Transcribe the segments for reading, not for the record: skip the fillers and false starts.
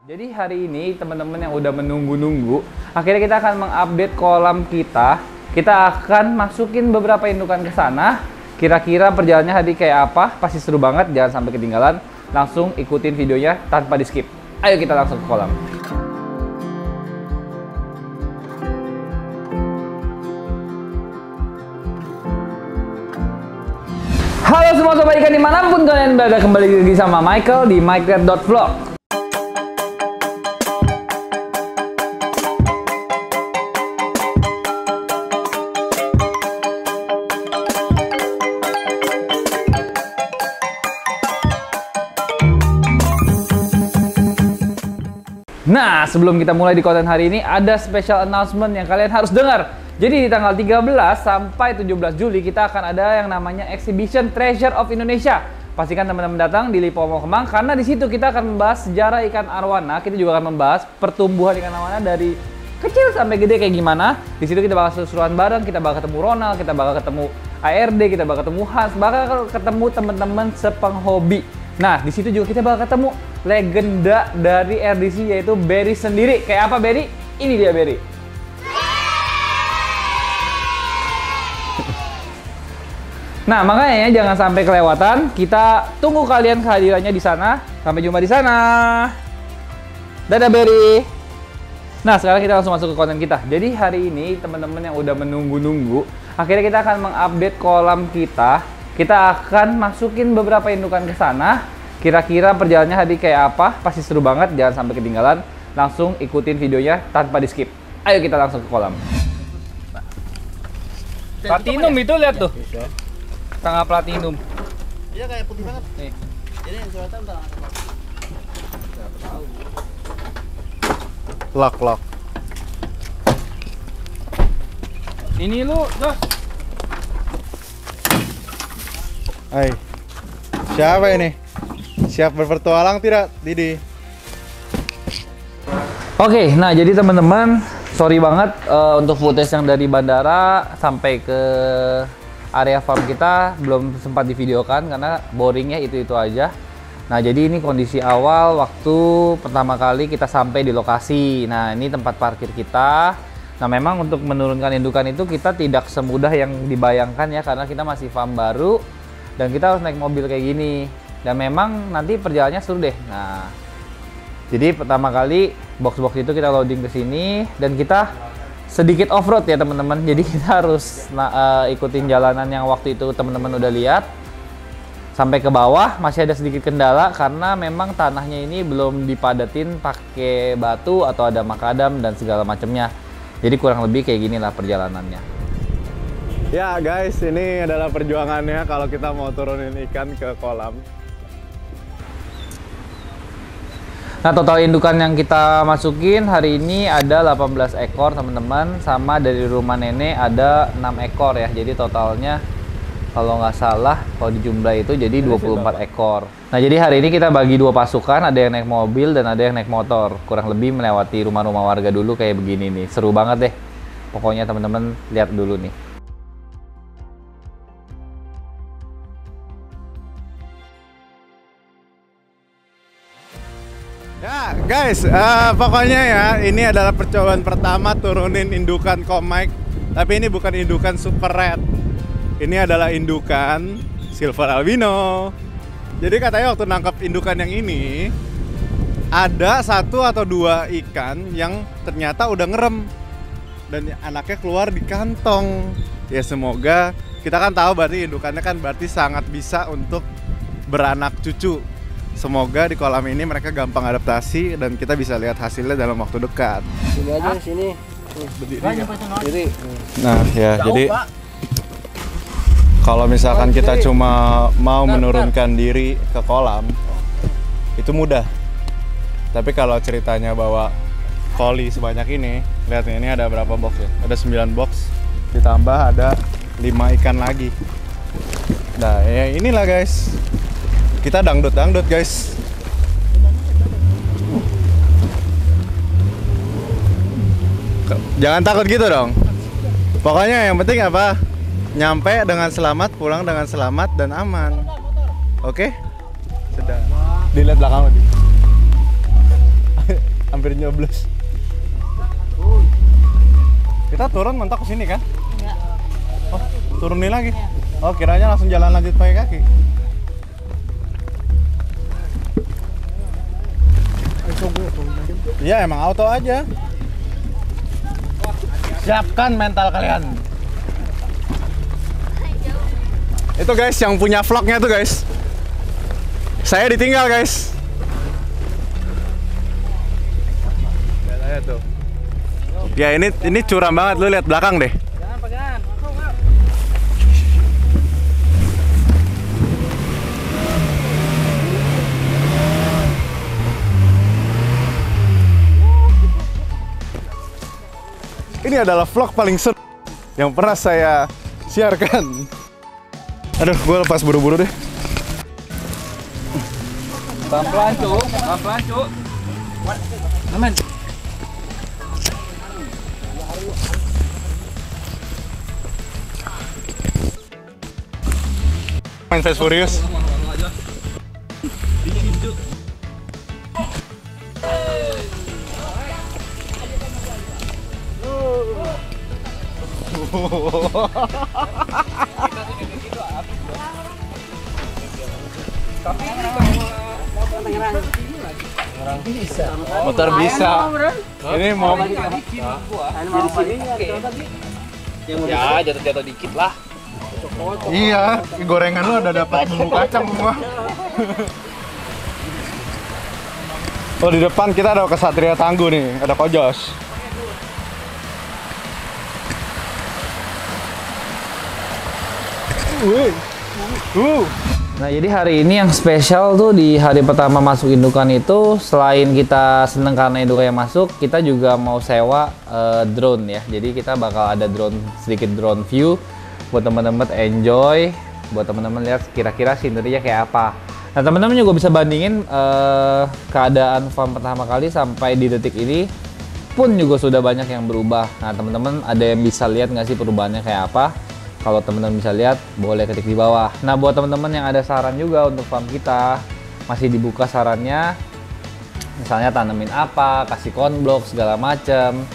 Jadi hari ini teman-teman yang udah menunggu-nunggu, akhirnya kita akan mengupdate kolam kita. Kita akan masukin beberapa indukan ke sana. Kira-kira perjalanannya hari kayak apa? Pasti seru banget, jangan sampai ketinggalan. Langsung ikutin videonya tanpa di skip. Ayo kita langsung ke kolam. Halo semua sobat ikan dimanapun kalian berada, kembali lagi sama Michael di MikeRed.vlog. Nah, sebelum kita mulai di konten hari ini, ada special announcement yang kalian harus dengar. Jadi di tanggal 13 sampai 17 Juli kita akan ada yang namanya Exhibition Treasure of Indonesia. Pastikan teman-teman datang di Lipo Mall Kemang, karena di situ kita akan membahas sejarah ikan arwana. Kita juga akan membahas pertumbuhan ikan arwana dari kecil sampai gede kayak gimana. Di situ kita bakal seru-seruan bareng, kita bakal ketemu Ronald, kita bakal ketemu ARD, kita bakal ketemu Hans, bakal ketemu teman-teman sepenghobi. Nah, di situ juga kita bakal ketemu legenda dari RDC, yaitu Berry sendiri. Kayak apa Berry? Ini dia Berry. Nah, makanya jangan sampai kelewatan. Kita tunggu kalian kehadirannya di sana. Sampai jumpa di sana. Dadah Berry. Nah, sekarang kita langsung masuk ke konten kita. Jadi hari ini teman-teman yang udah menunggu-nunggu, akhirnya kita akan mengupdate kolam kita. Kita akan masukin beberapa indukan ke sana. Kira-kira perjalanannya hari kayak apa? Pasti seru banget, jangan sampai ketinggalan. Langsung ikutin videonya tanpa di skip. Ayo kita langsung ke kolam. Platinum itu lihat tuh. Tengah platinum. Iya kayak putih banget. Nih. Jadi yang selatan entar. Lock. Ini lu, tuh. Hai. Siapa ini? Siap berpetualang tidak, Didi? Oke, nah jadi teman-teman, sorry banget untuk footage yang dari bandara sampai ke area farm kita belum sempat divideokan karena boringnya itu-itu aja. Nah, jadi ini kondisi awal waktu pertama kali kita sampai di lokasi. Nah, ini tempat parkir kita. Nah, memang untuk menurunkan indukan itu kita tidak semudah yang dibayangkan ya, karena kita masih farm baru dan kita harus naik mobil kayak gini. Dan memang nanti perjalanannya seru deh. Nah, jadi pertama kali box-box itu kita loading ke sini dan kita sedikit off-road ya teman-teman. Jadi kita harus ikutin jalanan yang waktu itu teman-teman udah lihat. Sampai ke bawah masih ada sedikit kendala karena memang tanahnya ini belum dipadatin pakai batu atau ada makadam dan segala macamnya. Jadi kurang lebih kayak gini lah perjalanannya. Ya guys, ini adalah perjuangannya kalau kita mau turunin ikan ke kolam. Nah, total indukan yang kita masukin hari ini ada 18 ekor teman-teman, sama dari rumah nenek ada 6 ekor ya. Jadi totalnya kalau nggak salah kalau dijumlah itu jadi 24 ekor. Nah, jadi hari ini kita bagi dua pasukan, ada yang naik mobil dan ada yang naik motor. Kurang lebih melewati rumah-rumah warga dulu kayak begini nih. Seru banget deh. Pokoknya teman-teman lihat dulu nih. Ya guys, pokoknya ya ini adalah percobaan pertama turunin indukan Komike. Tapi ini bukan indukan super red. Ini adalah indukan silver albino. Jadi katanya waktu nangkap indukan yang ini ada 1 atau 2 ikan yang ternyata udah ngerem dan anaknya keluar di kantong. Ya semoga, kita kan tahu berarti indukannya kan berarti sangat bisa untuk beranak cucu. Semoga di kolam ini mereka gampang adaptasi dan kita bisa lihat hasilnya dalam waktu dekat. Sini aja sini. Berdiri. Nah, ya jadi kalau misalkan kita cuma mau menurunkan diri ke kolam itu mudah. Tapi kalau ceritanya bawa koli sebanyak ini, lihat nih, ini ada berapa box ya? Ada 9 box ditambah ada 5 ikan lagi. Nah, ya inilah guys. Kita dangdut guys. Jangan takut gitu dong. Pokoknya yang penting apa? Nyampe dengan selamat, pulang dengan selamat dan aman. Oke? Sudah. Dilihat belakang lagi. hampir nyoblos. Kita turun mentok ke sini kan? Enggak. Oh, turunin lagi. Oh, kiranya langsung jalan lanjut pakai kaki. Iya, emang auto aja. Siapkan mental kalian. Itu guys, yang punya vlognya tuh guys. Saya ditinggal guys. Lihat aja tuh. Ya ini curam banget, lu lihat belakang deh. Jangan pegangan, langsung Pak. Ini adalah vlog paling seru yang pernah saya siarkan. Aduh, gue lepas buru-buru deh. Pelan-pelan, Cuk. Pelan-pelan, Cuk. Aman. Main Fast Furious. Motor bisa. Ini mau Ya, jatuh-jatuh dikit lah. iya, gorengan lu ada dapat bumbu kacang semua. Oh, di depan kita ada Kesatria Tangguh nih, ada Kojos. Nah, jadi hari ini yang spesial tuh di hari pertama masuk indukan itu, selain kita seneng karena indukan yang masuk, kita juga mau sewa drone ya. Jadi kita bakal ada sedikit drone view buat teman-teman enjoy, buat teman-teman lihat kira-kira scenery-nya kayak apa. Nah, teman-teman juga bisa bandingin keadaan farm pertama kali sampai di detik ini pun juga sudah banyak yang berubah. Nah, teman-teman ada yang bisa lihat nggak sih perubahannya kayak apa? Kalau teman-teman bisa lihat, boleh ketik di bawah. Nah, buat teman-teman yang ada saran juga untuk farm kita, masih dibuka sarannya. Misalnya tanemin apa, kasih konblok, segala macam.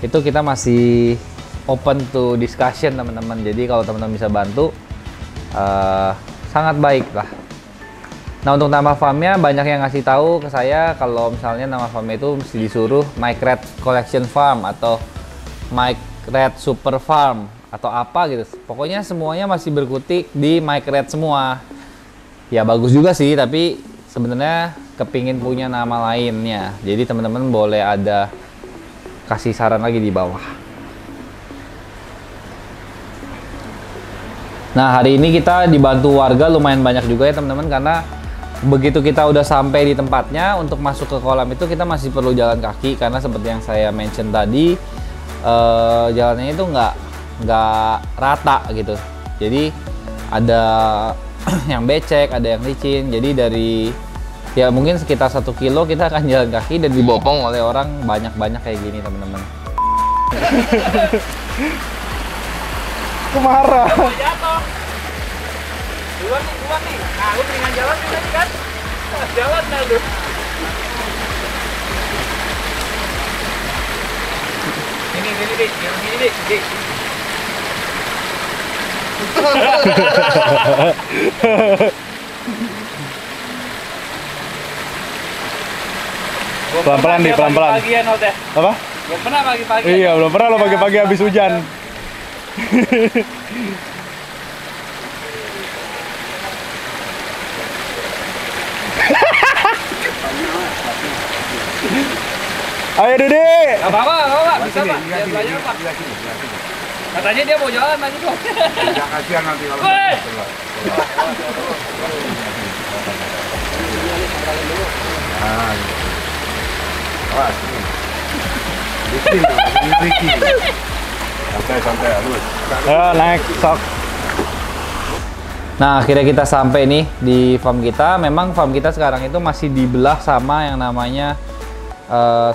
Itu kita masih open to discussion, teman-teman. Jadi kalau teman-teman bisa bantu, sangat baik lah. Nah, untuk nama farmnya banyak yang ngasih tahu ke saya kalau misalnya nama farmnya itu mesti disuruh Mike Red Collection Farm atau Mike Red Super Farm atau apa gitu. Pokoknya semuanya masih berkutik di Mike Red semua. Ya bagus juga sih, tapi sebenarnya kepingin punya nama lainnya. Jadi teman-teman boleh ada kasih saran lagi di bawah. Nah, hari ini kita dibantu warga lumayan banyak juga ya teman-teman, karena begitu kita udah sampai di tempatnya, untuk masuk ke kolam itu kita masih perlu jalan kaki, karena seperti yang saya mention tadi, jalannya itu nggak rata gitu. Jadi ada yang becek, ada yang licin. Jadi dari ya mungkin sekitar 1 kilo kita akan jalan kaki dan dibopong oleh orang banyak-banyak kayak gini teman-teman. Aku marah. Jatuh. Duluan nih. Nah, lu pengen jalan nih tadi kan? Jalan dah lu. Ini dik, yang ini dik. Pelan-pelan nih, pelan-pelan. Pagi-pagian lo teh. Apa? Belum pernah pagi-pagi. Iya, belum pernah lo pagi-pagi habis hujan. Ayo Dede. Apa-apa, bisa Pak. Dia belajar Pak. Katanya dia mau jalan lagi tuh. Ya kasihan nanti kalau Woi! awas ini. Bikin ini. Santai halus. Ayo naik sok. Nah, akhirnya kita sampai nih di farm kita. Memang farm kita sekarang itu masih dibelah sama yang namanya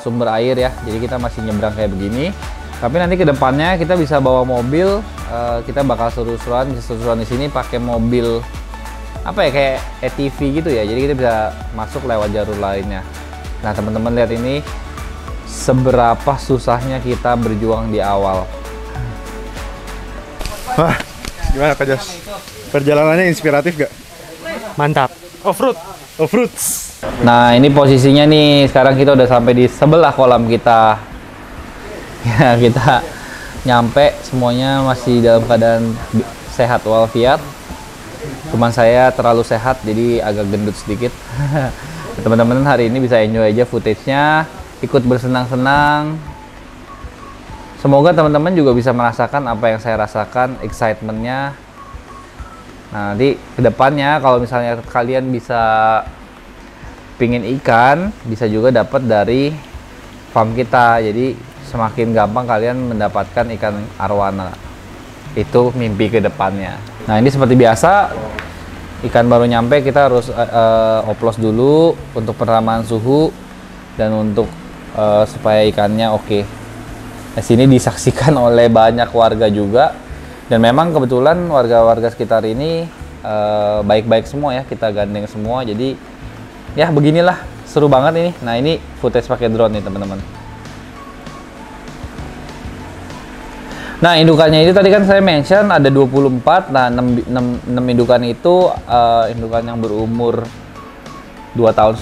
sumber air ya. Jadi kita masih nyebrang kayak begini. Tapi nanti ke depannya kita bisa bawa mobil. Kita bakal seru-seruan di sini pakai mobil apa ya, kayak ATV gitu ya. Jadi kita bisa masuk lewat jalur lainnya. Nah, teman-teman lihat ini seberapa susahnya kita berjuang di awal. Wah, gimana Kak Jos? Perjalanannya inspiratif gak? Mantap. Off-road. Off-road. Nah, ini posisinya nih, sekarang kita udah sampai di sebelah kolam kita. Ya, kita nyampe, semuanya masih dalam keadaan sehat walafiat. Cuman saya terlalu sehat, jadi agak gendut sedikit. Teman-teman hari ini bisa enjoy aja footage-nya, ikut bersenang-senang. Semoga teman-teman juga bisa merasakan apa yang saya rasakan, excitement-nya. Nah, nanti kedepannya kalau misalnya kalian bisa pingin ikan, bisa juga dapat dari farm kita. Jadi semakin gampang kalian mendapatkan ikan arwana. Itu mimpi kedepannya. Nah, ini seperti biasa, ikan baru nyampe kita harus oplos dulu untuk peneramaan suhu dan untuk supaya ikannya oke. Di sini disaksikan oleh banyak warga juga, dan memang kebetulan warga-warga sekitar ini baik-baik semua ya, kita gandeng semua, jadi ya beginilah, seru banget ini. Nah, ini footage pakai drone nih teman-teman. Nah, indukannya itu tadi kan saya mention ada 24. Nah, 6 indukan itu indukan yang berumur 2,5 tahun,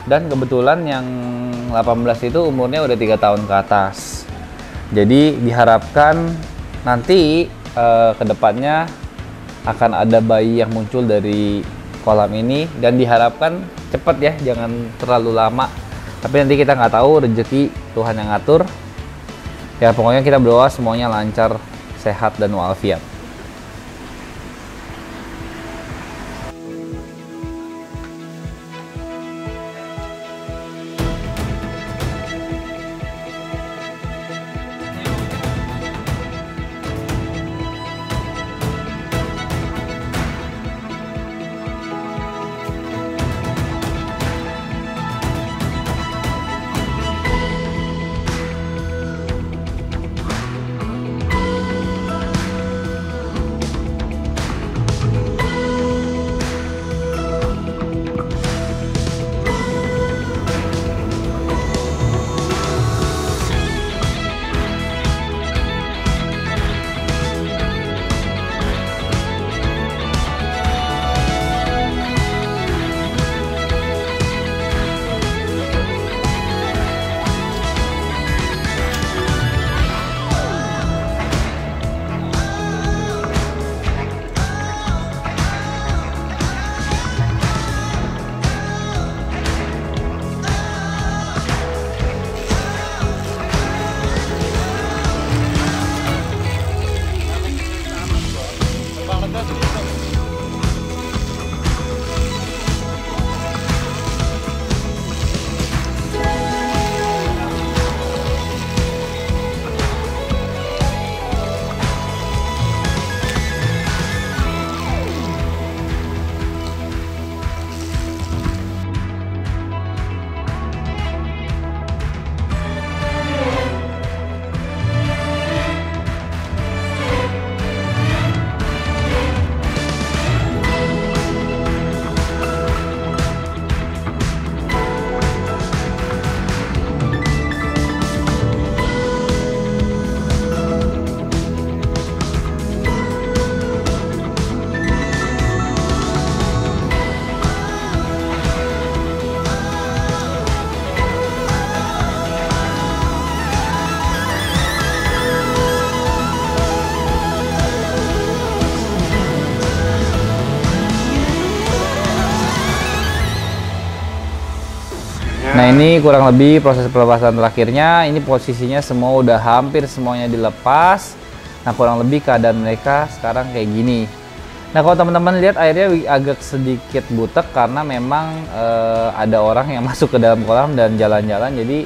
dan kebetulan yang 18 itu umurnya udah 3 tahun ke atas. Jadi diharapkan nanti kedepannya akan ada bayi yang muncul dari kolam ini, dan diharapkan cepat ya, jangan terlalu lama. Tapi nanti kita nggak tahu, rezeki Tuhan yang ngatur. Ya pokoknya kita berdoa semuanya lancar, sehat dan walafiat. Nah, ini kurang lebih proses pelepasan terakhirnya. Ini posisinya semua udah hampir semuanya dilepas. Nah, kurang lebih keadaan mereka sekarang kayak gini. Nah, kalau teman-teman lihat airnya agak sedikit butek karena memang ada orang yang masuk ke dalam kolam dan jalan-jalan, jadi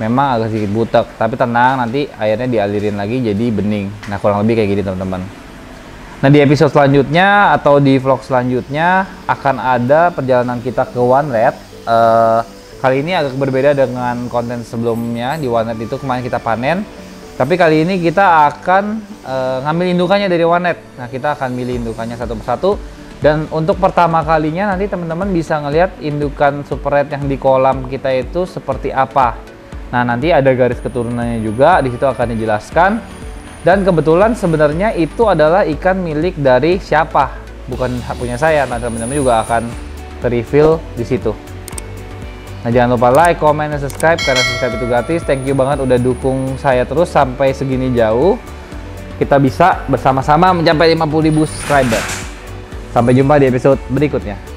memang agak sedikit butek. Tapi tenang, nanti airnya dialirin lagi jadi bening. Nah, kurang lebih kayak gini teman-teman. Nah, di episode selanjutnya atau di vlog selanjutnya akan ada perjalanan kita ke One Red. Kali ini agak berbeda dengan konten sebelumnya. Di One Red itu kemarin kita panen, tapi kali ini kita akan ngambil indukannya dari One Red. Nah, kita akan milih indukannya satu persatu, dan untuk pertama kalinya nanti teman-teman bisa ngelihat indukan Super Red yang di kolam kita itu seperti apa. Nah, nanti ada garis keturunannya juga, di situ akan dijelaskan. Dan kebetulan sebenarnya itu adalah ikan milik dari siapa, bukan punya saya. Nah, teman-teman juga akan ke-reveal di situ. Nah, jangan lupa like, comment, dan subscribe karena subscribe itu gratis. Thank you banget udah dukung saya terus sampai segini jauh. Kita bisa bersama-sama mencapai 50.000 subscriber. Sampai jumpa di episode berikutnya.